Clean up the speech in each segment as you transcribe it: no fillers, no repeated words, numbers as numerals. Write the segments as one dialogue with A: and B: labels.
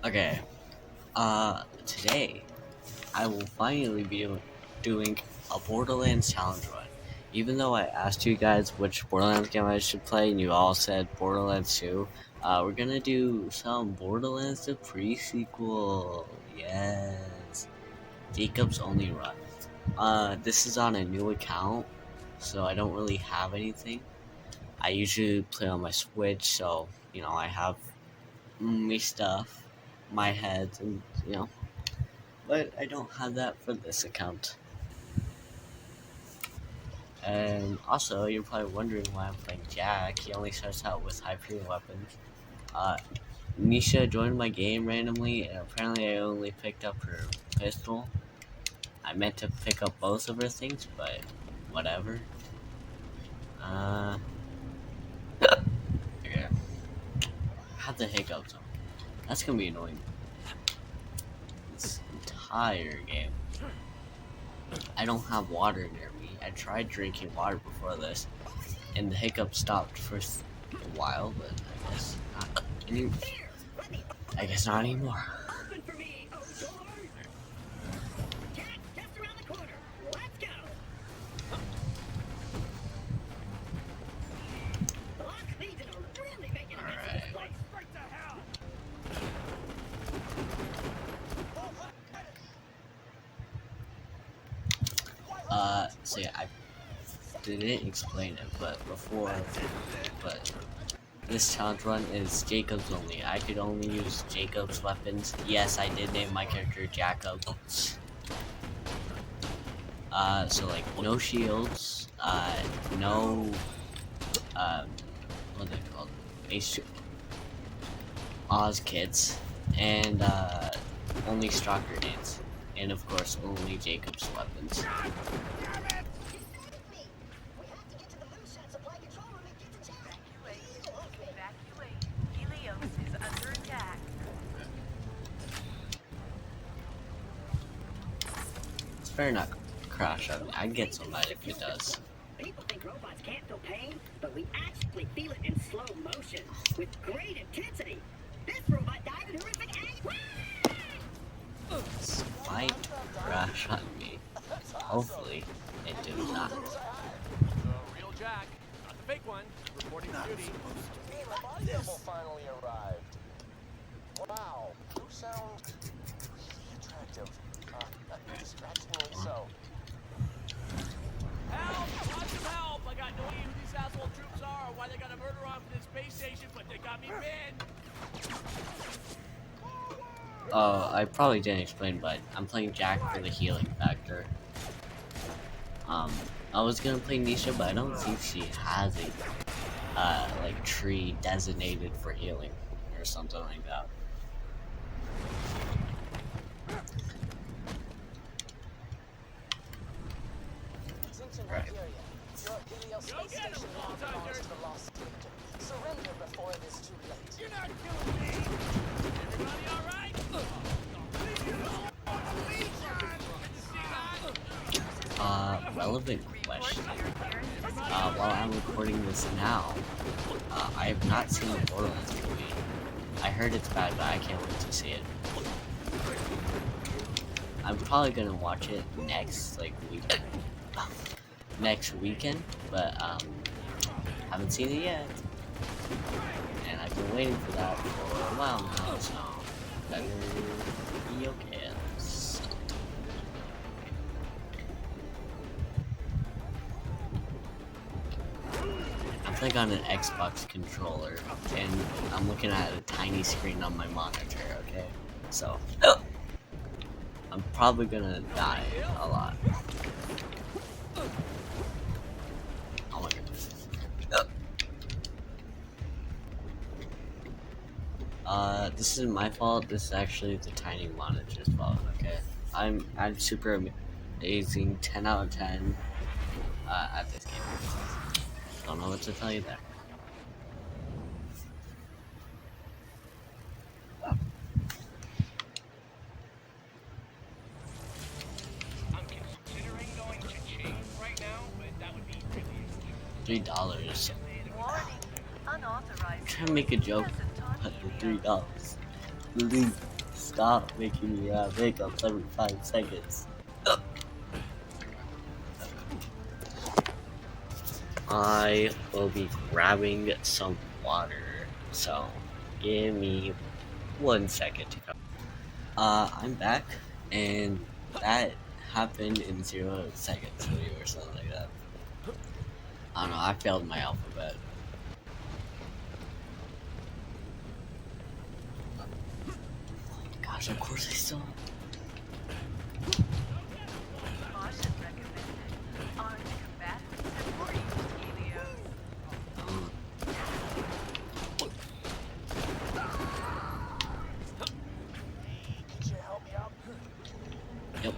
A: Okay, today I will finally be doing a Borderlands challenge run. Even though I asked you guys which Borderlands game I should play and you all said Borderlands 2, we're gonna do some Borderlands The Pre Sequel. Yes. Jacob's only run. This is on a new account, so I don't really have anything. I usually play on my Switch, so, I have my stuff, my head, and, but I don't have that for this account. And also, you're probably wondering why I'm playing Jack. He only starts out with Hyperion weapons. Uh, Nisha joined my game randomly, and apparently I only picked up her pistol. I meant to pick up both of her things, but whatever. Uh, okay. Have the hiccups on. That's gonna be annoying. This entire game. I don't have water near me. I tried drinking water before this, and the hiccup stopped for a while, but I guess not anymore. So yeah, I didn't explain it, but this challenge run is Jacob's only. I could only use Jacob's weapons. Yes, I did name my character Jacob. So like, no shields, no, what are they called? Oz kits, and, only stock grenades. And of course, only Jacob's weapons. It's better not crash on me. I'd get so mad if it does.
B: People think robots can't feel pain, but we actually feel it in slow motion with great intensity. This robot died in horrific agony.
A: This might crash on me. Hopefully, it did not.
C: Real Jack, not the fake one. Reporting for duty.
D: Reminder finally arrived. Wow, you sound really attractive. Distractingly so.
C: Help! Want some help? I got no idea who these asshole troops are or why they got a murder on for this space station, but they got me pinned.
A: I probably didn't explain, but I'm playing Jack for the healing factor. I was gonna play Nisha, but I don't think she has a, like, tree designated for healing or something like that. Right.
C: Go get him, Walter!
D: Surrender before it is too late.
C: You're not killing me! Everybody alright?
A: Relevant question. While I'm recording this now, I have not seen the Borderlands movie. I heard it's bad, but I can't wait to see it. I'm probably gonna watch it next, next weekend, but, haven't seen it yet. And I've been waiting for that for a while now, so better be okay. I'm playing on an Xbox controller, and I'm looking at a tiny screen on my monitor, okay? So, I'm probably gonna die a lot. Oh my goodness. This isn't my fault, this is actually the tiny monitor's fault, okay? I'm super amazing, 10 out of 10, at this game. Don't know what to tell you there.
C: I'm considering going to chain right now, but that would be really
A: $3.
E: Warning, unauthorized.
A: Trying to make a joke, but the $3. Leave. Stop making me have hiccups every 5 seconds. I will be grabbing some water, so give me 1 second to come. I'm back, and that happened in 0 seconds or something like that. I don't know, I failed my alphabet. Gosh, of course I still.
E: Caution recommended. Armed combatants have breached Helios.
D: Could you help me out?
A: Yep.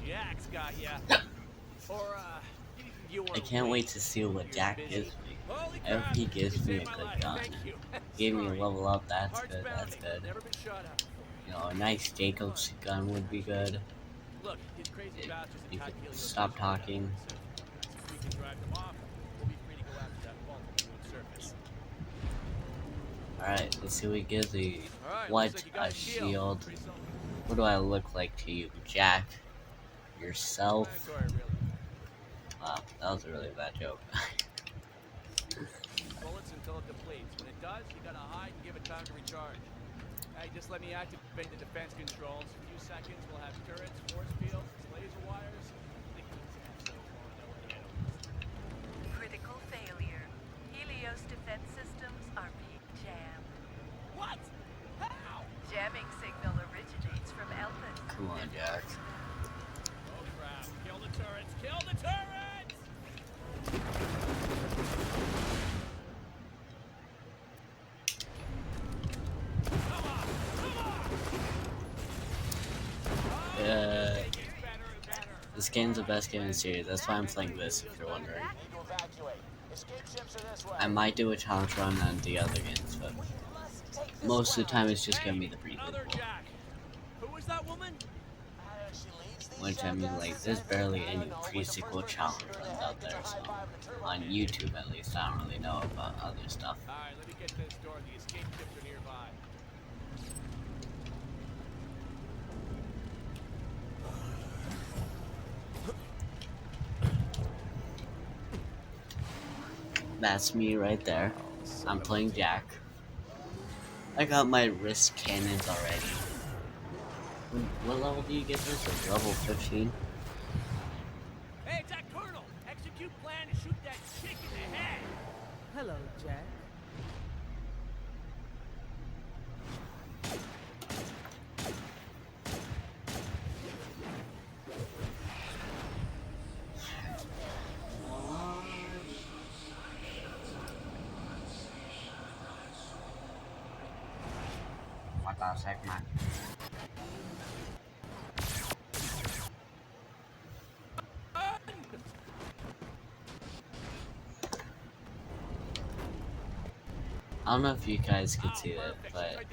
C: Jack's got ya. Or, you
A: I
C: weren't
A: can't
C: late.
A: wait to see what
C: You're
A: Jack
C: busy.
A: gives me.
C: Holy
A: If
C: crap,
A: he
C: you
A: gives me a
C: saved my
A: good
C: life.
A: gun,
C: Thank you.
A: gave me a
C: Sorry.
A: level up, that's
C: Heart's
A: good, that's
C: pounding.
A: good.
C: Never been shot at before.
A: You know, a nice Jacob's gun would be good.
C: Look, these crazy
A: If
C: bastards
A: you
C: attacked
A: could
C: Helios
A: stop
C: yesterday.
A: talking.
C: If we can drive them off, we'll be free to go after that vault on the moon's surface.
A: Alright, let's see what he gives me.
C: Alright,
A: What
C: looks like you got
A: a
C: a
A: shield.
C: Pretty solid.
A: What do I look like to you, Jack? Yourself?
C: Explanatory, really.
A: Wow, that was a really bad joke.
C: Bullets until it depletes. When it does, you gotta hide and give it time to recharge. Hey, just let me activate the defense controls. A few seconds, we'll have turrets, force fields, laser wires.
E: Critical failure. Helios defense systems are being jammed.
C: What? How?
E: Jamming signal originates from Elpis.
A: Come on, Jack.
C: Oh crap! Kill the turrets! Kill the turrets!
A: This game's the best game in the series. That's why I'm playing this, if you're wondering.
D: Need to evacuate. Escape ships are this way.
A: I might do a challenge run on the other games, but
D: We must take this
A: most of the time
D: route.
A: it's just gonna be the pre
C: Another
A: sequel.
C: Jack. Who was that woman?
D: She leads these
A: Which I mean, like,
D: jackasses.
A: there's barely
D: I
A: any
D: don't know,
A: pre
D: with the
A: sequel
D: first
A: challenge
D: person
A: runs
D: shooter
A: out
D: that
A: there,
D: gets a
A: so
D: high five and a turbo
A: on
D: man.
A: YouTube at least, I don't really know about other stuff.
C: Alright, let me get this door. The escape ships are nearby.
A: That's me right there. I'm playing Jack. I got my wrist cannons already. What level do you get this? Like level 15?
C: Hey, it's that Colonel! Execute plan to shoot that chick in the head!
F: Hello, Jack.
A: What the heck, man? I don't know if you guys could see it, but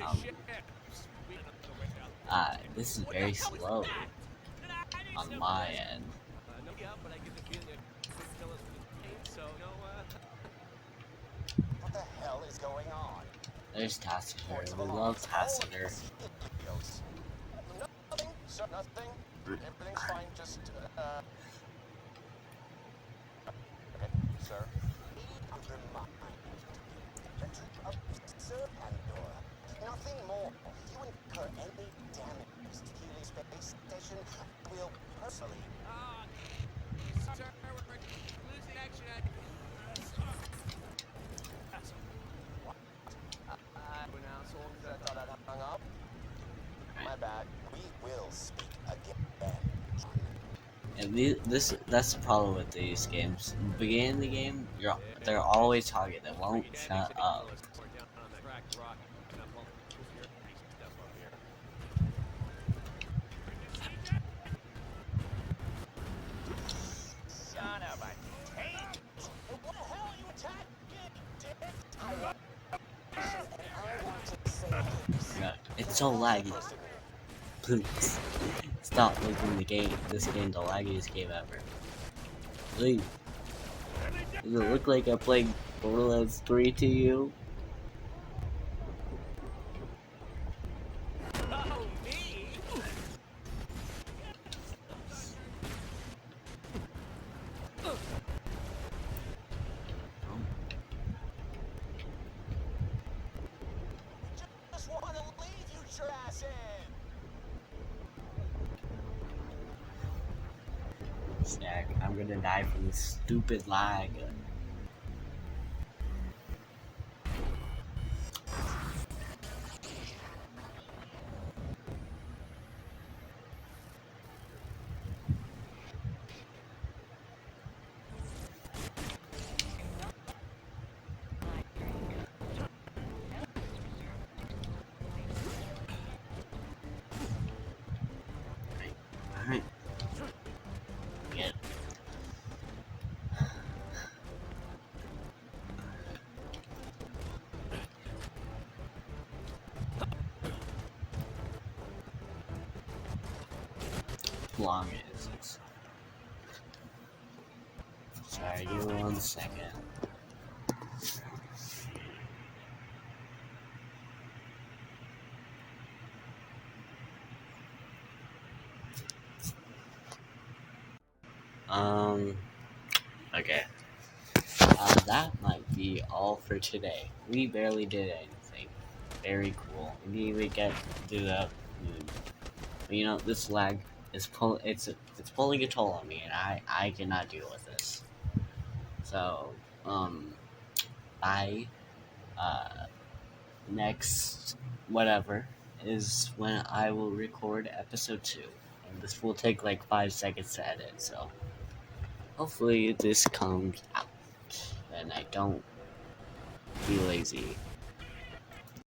A: this is very slow on my end.
D: What the hell is going on?
A: There's Tassiter. We love Tassiter.
D: Nothing, sir, nothing. Everything's fine, just, okay, sir. Remind to observe Pandora. Nothing more. If you incur any damage to Healy Space Station, we'll personally.
C: Sir, we're losing action at...
D: I thought I'd hung up. My bad. We will speak again.
A: And that's the problem with these games. In the beginning of the game, they're always talking. They won't shut up.
D: Son of a tank! What the hell are you attacking? I want to say this.
A: Yeah, it's so laggy. Please stop making this game the laggiest game ever. Please. Does it look like I'm playing Borderlands 3 to you?
D: just want to leave you trash in.
A: Snack, I'm gonna die from this stupid lag. Alright. Get it. Long is it? Sorry, give me 1 second. Okay. That might be all for today. We barely did anything. Very cool. We didn't even get to the moon. But you know, this lag is it's pulling a toll on me, and I cannot deal with this. So, I next whatever is when I will record episode 2, and this will take like 5 seconds to edit. So, hopefully this comes out, and I don't be lazy.